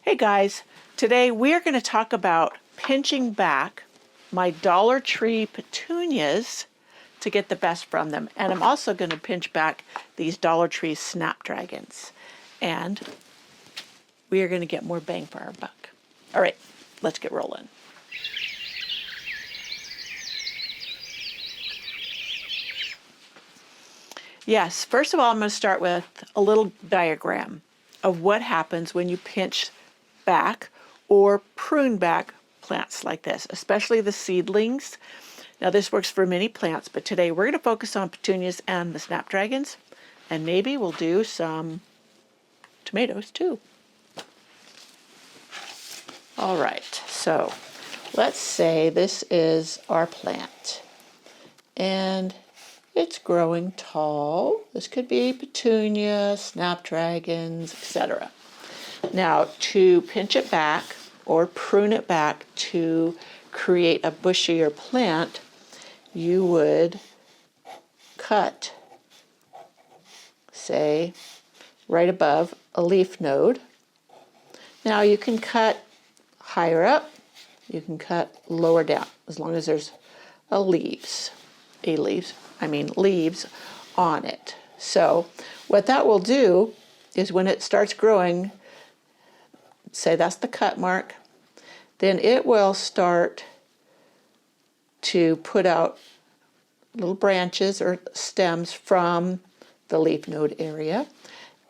Hey guys, today we're going to talk about pinching back my Dollar Tree petunias to get the best from them. And I'm also going to pinch back these Dollar Tree Snapdragons. And we are going to get more bang for our buck. All right, let's get rolling. Yes, first of all, I'm going to start with a little diagram of what happens when you pinch back or prune back plants like this, especially the seedlings. Now this works for many plants, but today we're going to focus on petunias and the snapdragons, and maybe we'll do some tomatoes too. All right, so let's say this is our plant and it's growing tall. This could be petunia, snapdragons, etc. Now, to pinch it back or prune it back to create a bushier plant, you would cut, say, right above a leaf node. Now, you can cut higher up, you can cut lower down, as long as there's leaves on it. So, what that will do is when it starts growing, say that's the cut mark, then it will start to put out little branches or stems from the leaf node area,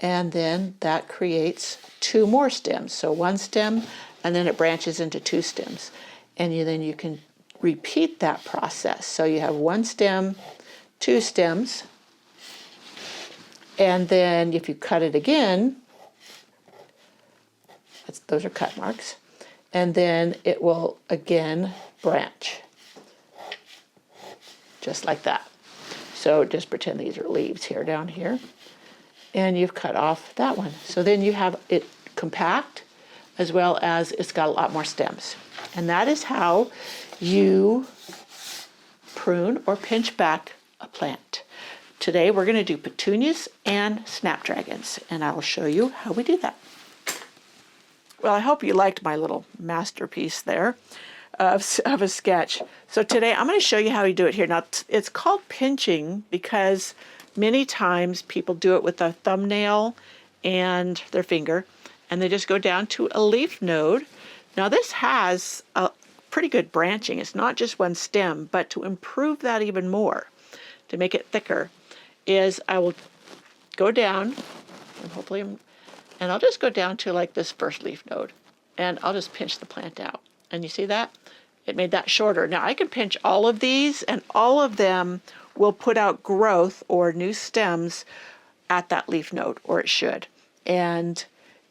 and then that creates two more stems. So one stem, and then it branches into two stems. And then you can repeat that process. So you have one stem, two stems, and then if you cut it again, those are cut marks, and then it will again branch, just like that. So just pretend these are leaves here, down here, and you've cut off that one. So then you have it compact, as well as it's got a lot more stems. And that is how you prune or pinch back a plant. Today we're going to do petunias and snapdragons, and I will show you how we do that. Well, I hope you liked my little masterpiece there of a sketch. So today I'm going to show you how you do it here. Now, it's called pinching because many times people do it with a thumbnail and their finger, and they just go down to a leaf node. Now, this has a pretty good branching. It's not just one stem, but to improve that even more, to make it thicker, is I will go down, and hopefully and I'll just go down to like this first leaf node, and I'll just pinch the plant out. And you see that? It made that shorter. Now I can pinch all of these, and all of them will put out growth or new stems at that leaf node, or it should. And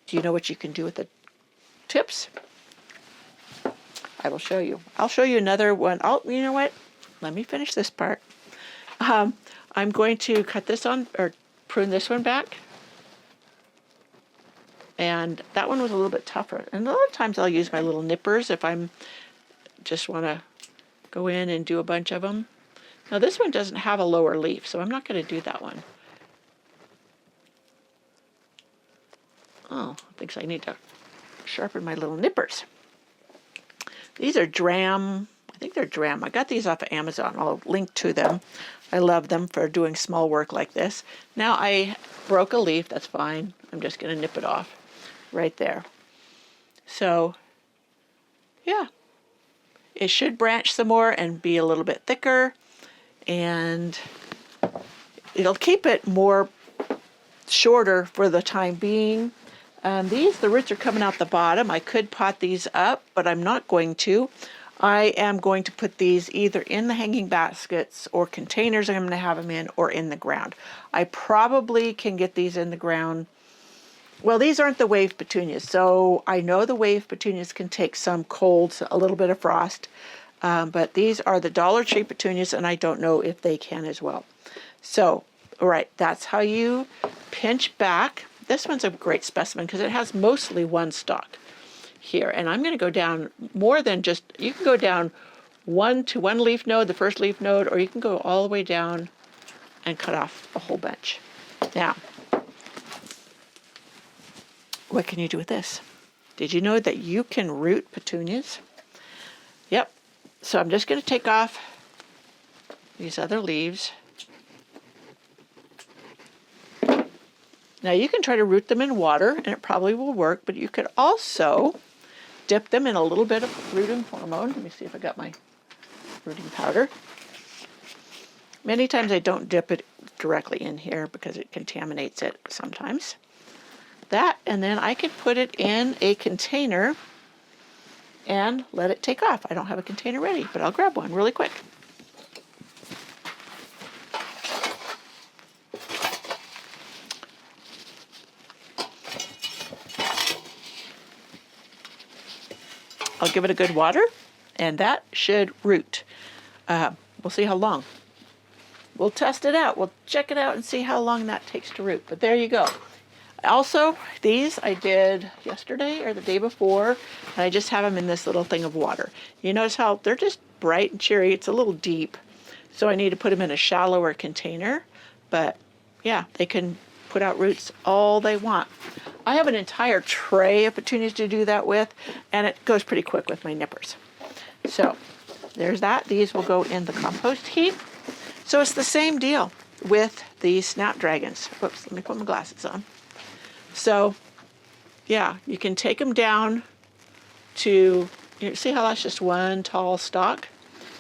do you know what you can do with the tips? I will show you. I'll show you another one. Oh, you know what? Let me finish this part. I'm going to cut this on, or prune this one back. And that one was a little bit tougher. And a lot of times I'll use my little nippers if I'm just want to go in and do a bunch of them. Now this one doesn't have a lower leaf, so I'm not going to do that one. Oh, I think I need to sharpen my little nippers. These are Dram. I think they're Dram. I got these off of Amazon. I'll link to them. I love them for doing small work like this. Now I broke a leaf. That's fine. I'm just going to nip it off right there. So, yeah. It should branch some more and be a little bit thicker. And it'll keep it more shorter for the time being. The roots are coming out the bottom. I could pot these up, but I'm not going to. I am going to put these either in the hanging baskets or containers I'm going to have them in, or in the ground. I probably can get these in the ground. Well, these aren't the wave petunias, so I know the wave petunias can take some cold, a little bit of frost, but these are the Dollar Tree petunias, and I don't know if they can as well. So, all right, that's how you pinch back. This one's a great specimen because it has mostly one stalk here, and I'm going to go down more than just, you can go down one leaf node, the first leaf node, or you can go all the way down and cut off a whole bunch. Now, what can you do with this? Did you know that you can root petunias? Yep. So I'm just going to take off these other leaves. Now you can try to root them in water and it probably will work, but you could also dip them in a little bit of rooting hormone. Let me see if I got my rooting powder. Many times I don't dip it directly in here because it contaminates it sometimes. That, and then I could put it in a container and let it take off. I don't have a container ready, but I'll grab one really quick. I'll give it a good water, and that should root. We'll see how long. We'll test it out. We'll check it out and see how long that takes to root. But there you go. Also, these I did yesterday or the day before, and I just have them in this little thing of water. You notice how they're just bright and cheery. It's a little deep, so I need to put them in a shallower container. But yeah, they can put out roots all they want. I have an entire tray of petunias to do that with, and it goes pretty quick with my nippers. So there's that. These will go in the compost heap. So it's the same deal with the Snapdragons. Whoops, let me put my glasses on. So yeah, you can take them down to, you see how that's just one tall stalk?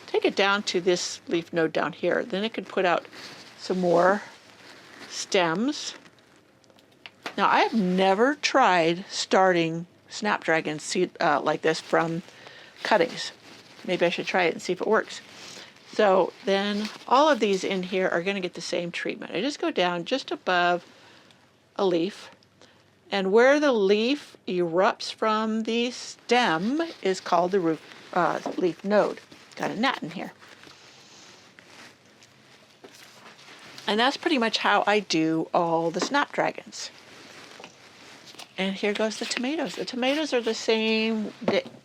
Take it down to this leaf node down here. Then it could put out some more stems. Now, I have never tried starting Snapdragon seed like this from cuttings. Maybe I should try it and see if it works. So then all of these in here are going to get the same treatment. I just go down just above a leaf, and where the leaf erupts from the stem is called the leaf node. Got a gnat in here. And that's pretty much how I do all the Snapdragons. And here goes the tomatoes. The tomatoes are the same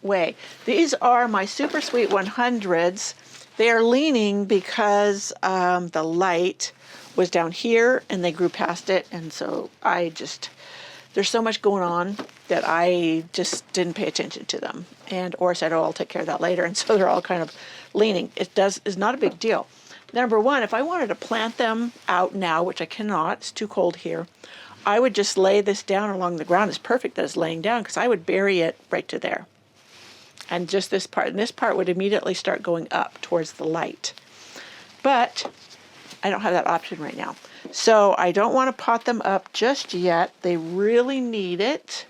way. These are my super sweet 100s. They are leaning because the light was down here and they grew past it. And so there's so much going on that I just didn't pay attention to them. Or said, oh, I'll take care of that later. And so they're all kind of leaning. It's not a big deal. Number one, if I wanted to plant them out now, which I cannot, it's too cold here, I would just lay this down along the ground. It's perfect that it's laying down because I would bury it right to there. And just this part, and this part would immediately start going up towards the light. But I don't have that option right now. So I don't want to pot them up just yet. They really need it,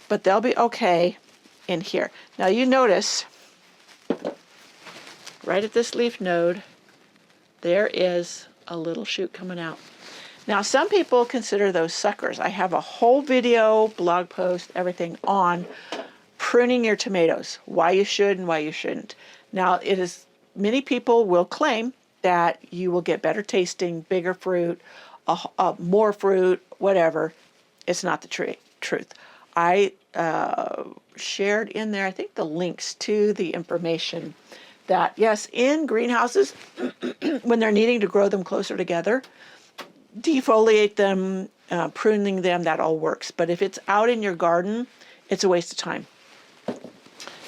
but they'll be okay in here. Now you notice right at this leaf node, there is a little shoot coming out. Now, some people consider those suckers. I have a whole video, blog post, everything on pruning your tomatoes, why you should and why you shouldn't. Now, many people will claim that you will get better tasting, bigger fruit, more fruit, whatever. It's not the truth. I shared in there, I think, the links to the information that, yes, in greenhouses, when they're needing to grow them closer together, defoliate them, pruning them, that all works. But if it's out in your garden, it's a waste of time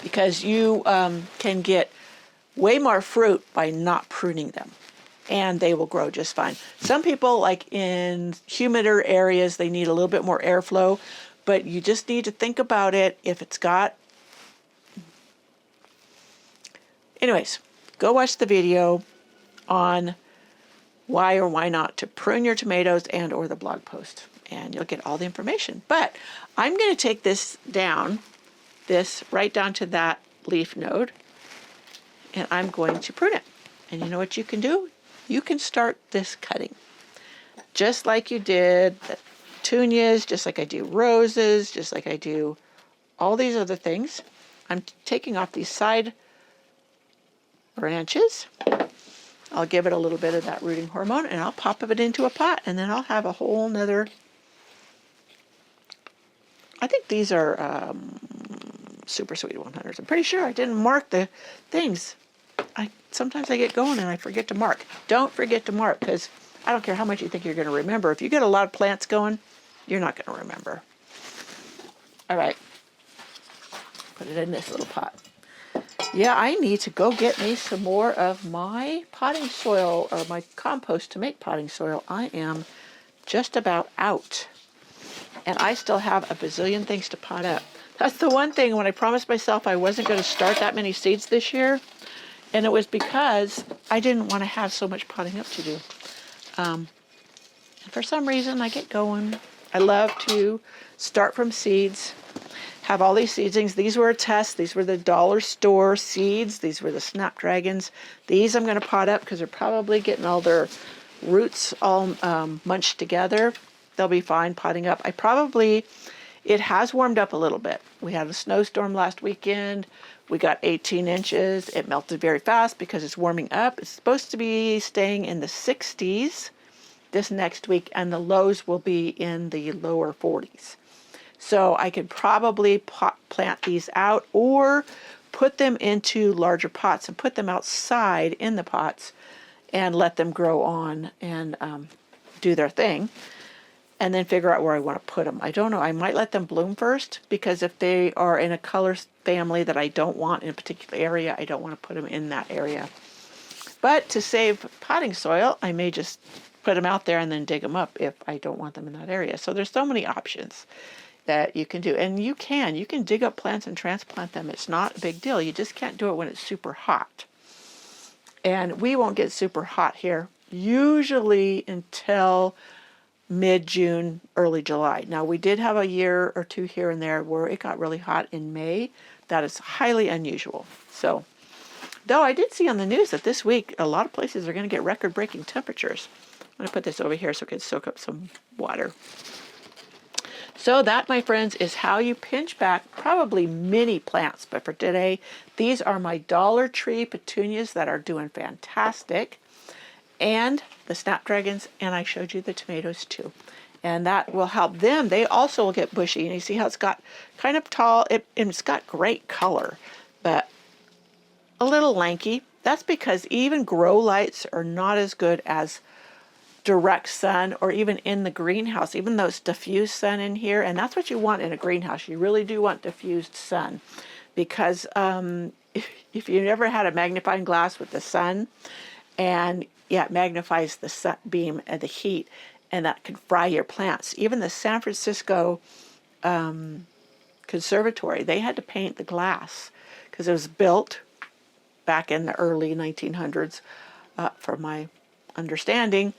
because you can get way more fruit by not pruning them, and they will grow just fine. Some people, like in humider areas, they need a little bit more airflow, but you just need to think about it. If it's got... Anyways, go watch the video on why or why not to prune your tomatoes and or the blog post, and you'll get all the information. But I'm going to take this right down to that leaf node, and I'm going to prune it. And you know what you can do? You can start this cutting just like you did the petunias, just like I do roses, just like I do all these other things. I'm taking off these side branches. I'll give it a little bit of that rooting hormone, and I'll pop it into a pot, and then I'll have a whole nother... I think these are super sweet 100s. I'm pretty sure I didn't mark the things. Sometimes I get going and I forget to mark. Don't forget to mark, because I don't care how much you think you're going to remember. If you get a lot of plants going, you're not going to remember. All right. Put it in this little pot. Yeah, I need to go get me some more of my potting soil or my compost to make potting soil. I am just about out. And I still have a bazillion things to pot up. That's the one thing when I promised myself I wasn't going to start that many seeds this year. And it was because I didn't want to have so much potting up to do. And for some reason I get going. I love to start from seeds. Have all these seedlings. These were a test. These were the dollar store seeds. These were the Snapdragons. These I'm going to pot up because they're probably getting all their roots all munched together. They'll be fine potting up. It has warmed up a little bit. We had a snowstorm last weekend. We got 18 inches. It melted very fast because it's warming up. It's supposed to be staying in the 60s this next week, and the lows will be in the lower 40s. So I could probably plant these out or put them into larger pots and put them outside in the pots and let them grow on and do their thing, and then figure out where I want to put them. I don't know. I might let them bloom first, because if they are in a color family that I don't want in a particular area, I don't want to put them in that area. But to save potting soil, I may just put them out there and then dig them up if I don't want them in that area. So there's so many options that you can do. And you can dig up plants and transplant them. It's not a big deal. You just can't do it when it's super hot. And we won't get super hot here, usually until mid-June, early July. Now, we did have a year or two here and there where it got really hot in May. That is highly unusual. So, though I did see on the news that this week, a lot of places are going to get record-breaking temperatures. I'm going to put this over here so it can soak up some water. So that, my friends, is how you pinch back probably mini plants. But for today, these are my Dollar Tree petunias that are doing fantastic. And the Snapdragons, and I showed you the tomatoes too. And that will help them. They also will get bushy. And you see how it's got kind of tall, it's got great color, but a little lanky. That's because even grow lights are not as good as direct sun, or even in the greenhouse, even though it's diffused sun in here. And that's what you want in a greenhouse. You really do want diffused sun, because if you never had a magnifying glass with the sun, and it magnifies the sun beam and the heat, and that can fry your plants. Even the San Francisco Conservatory, they had to paint the glass because it was built back in the early 1900s, from my understanding.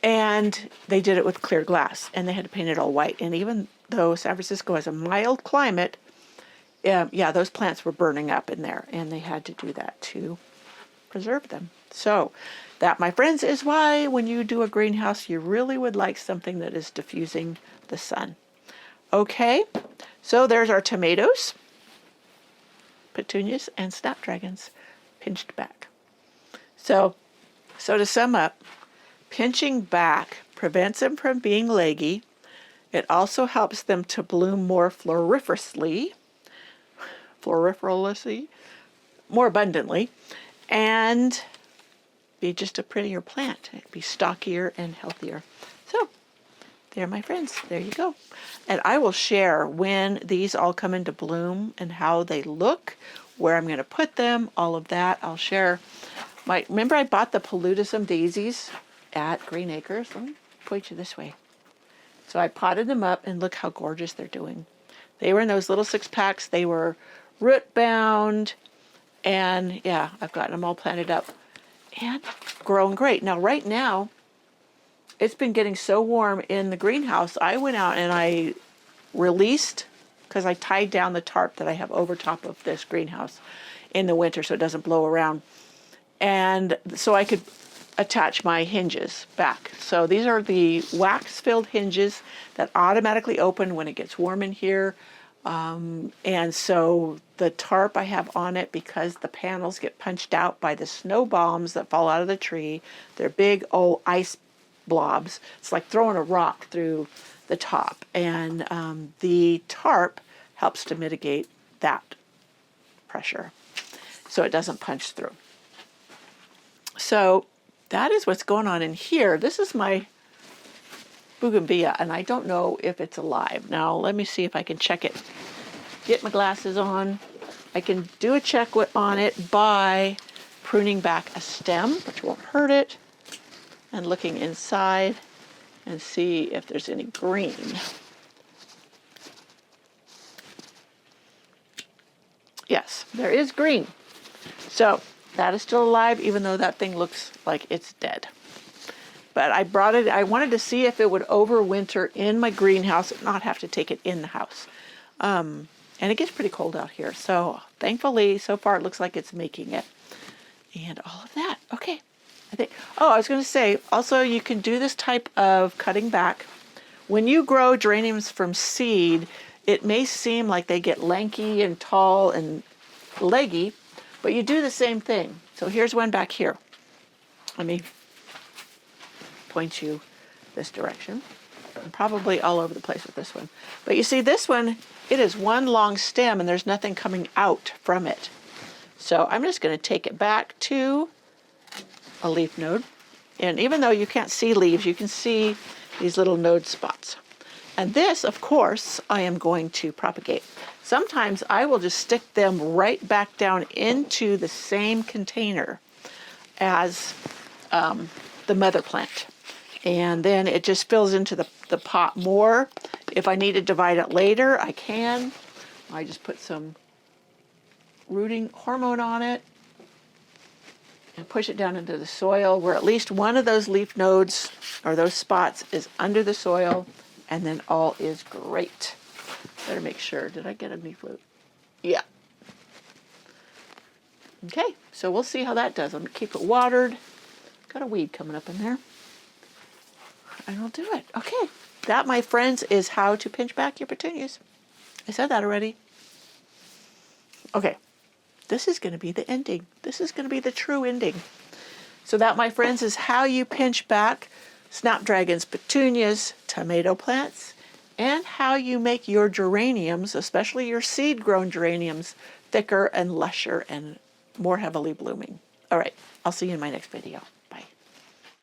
And they did it with clear glass, and they had to paint it all white. And even though San Francisco has a mild climate, those plants were burning up in there, and they had to do that to preserve them. So that, my friends, is why when you do a greenhouse, you really would like something that is diffusing the sun. Okay, so there's our tomatoes, petunias, and Snapdragons pinched back. So to sum up, pinching back prevents them from being leggy. It also helps them to bloom more floriferously, more abundantly, and be just a prettier plant. It'd be stockier and healthier. So there, my friends, there you go. And I will share when these all come into bloom and how they look, where I'm going to put them, all of that. I'll share remember I bought the paludism daisies at Green Acres. Let me point you this way. So I potted them up, and look how gorgeous they're doing. They were in those little 6-packs. They were root bound, and I've gotten them all planted up and growing great. Now, right now, it's been getting so warm in the greenhouse. I went out and I released, because I tied down the tarp that I have over top of this greenhouse in the winter so it doesn't blow around. And so I could attach my hinges back. So these are the wax-filled hinges that automatically open when it gets warm in here. And so the tarp I have on it, because the panels get punched out by the snow bombs that fall out of the tree. They're big old ice blobs. It's like throwing a rock through the top. And the tarp helps to mitigate that pressure so it doesn't punch through. So that is what's going on in here. This is my bougainvillea, and I don't know if it's alive. Now, let me see if I can check it. get my glasses on, I can do a check on it by pruning back a stem, which won't hurt it, and looking inside and see if there's any green. Yes, there is green. So that is still alive, even though that thing looks like it's dead. But I brought it, I wanted to see if it would overwinter in my greenhouse and not have to take it in the house. And it gets pretty cold out here. So thankfully, so far it looks like it's making it. And all of that. Okay. I was going to say, also you can do this type of cutting back. When you grow geraniums from seed, it may seem like they get lanky and tall and leggy, but you do the same thing. So here's one back here. Let me point you this direction. I'm probably all over the place with this one. But you see this one, it is one long stem and there's nothing coming out from it. So I'm just going to take it back to a leaf node. And even though you can't see leaves, you can see these little node spots. And this, of course, I am going to propagate. Sometimes I will just stick them right back down into the same container as the mother plant. And then it just fills into the pot more. If I need to divide it later, I can. I just put some rooting hormone on it and push it down into the soil where at least one of those leaf nodes or those spots is under the soil, and then all is great. Better make sure. Did I get a leaf loop? Yeah. Okay, so we'll see how that does. I'm going to keep it watered. Got a weed coming up in there. And we'll do it. Okay, that, my friends, is how to pinch back your petunias. I said that already. Okay, this is going to be the ending. This is going to be the true ending. So that, my friends, is how you pinch back Snapdragons, petunias, tomato plants, and how you make your geraniums, especially your seed-grown geraniums, thicker and lusher and more heavily blooming. All right, I'll see you in my next video.